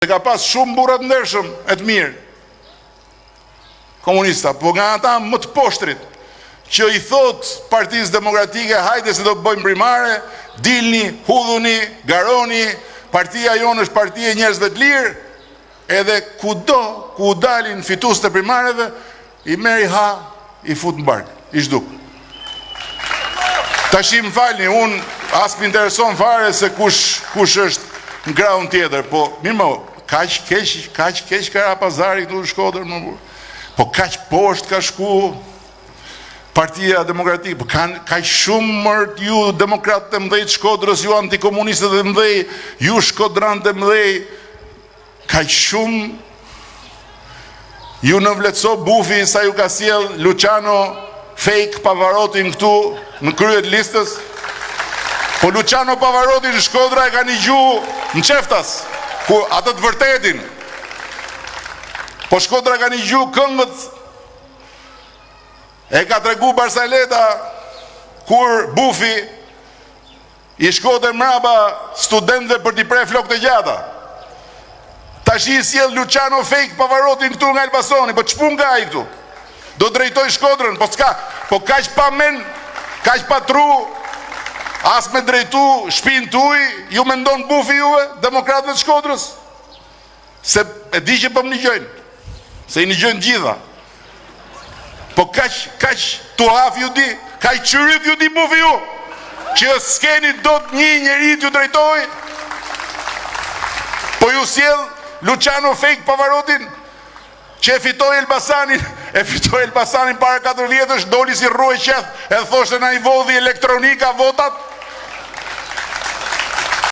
Ka pas shumë burrat ndershëm e të mirë komunista, po nga ata më të poshtrit që i thot Partisë Demokratike, hajde se do të bëjmë primare, dilni, hudhuni, garoni, partia jonë është partia e njerëzve të lirë, edhe kudo ku dalin fitues të primareve, i merr i ha, i fut në bark, i zhduk. Tash më falni, unë as më intereson fare se kush është në graun tjetër, po mirë më, kaq keq ka Rapazari këtu në Shkodër, po kaq poshtë ka shku Partia Demokratike, po kaq shumë mërt ju demokratët e mëdhej të Shkodrës, ju antikomunistët e mëdhej, ju shkodranët e mëdhej, kaq shumë ju në vletëso bufi sa ju ka sjell Luciano fake Pavarotin këtu në kryet listës. Po Luciano Pavarotin në Shkodra e ka një gjuhë në qeftas, ku atë të vërtetin. Po Shkodra ka një gjuhë këngët, e ka tregu Barsaleta, kur bufi i shkote mrapa studentëve për t'i prej flok të gjata. Tash i sjell Luciano fake Pavarotin këtu nga Elbasani, po ç'pun nga ai këtu? Do drejtoj Shkodrën, po s'ka, po kaq pa men, kaq pa tru, as me drejtu shpinë tuj, ju mendon bufi juve, demokratëve të Shkodrës? Se e di që po më nigjojnë, se i nigjojnë gjitha. Po kaq tuhaf ju di, kaq qyryt ju di bufi ju, që s'keni do të një njeri t'ju drejtoj, po ju sjell Luciano fake Pavarotin, që e fitoj Elbasanin para 4 vjetësh, doli si rruaj qeth, e thoshte na i vodhi elektronika votat,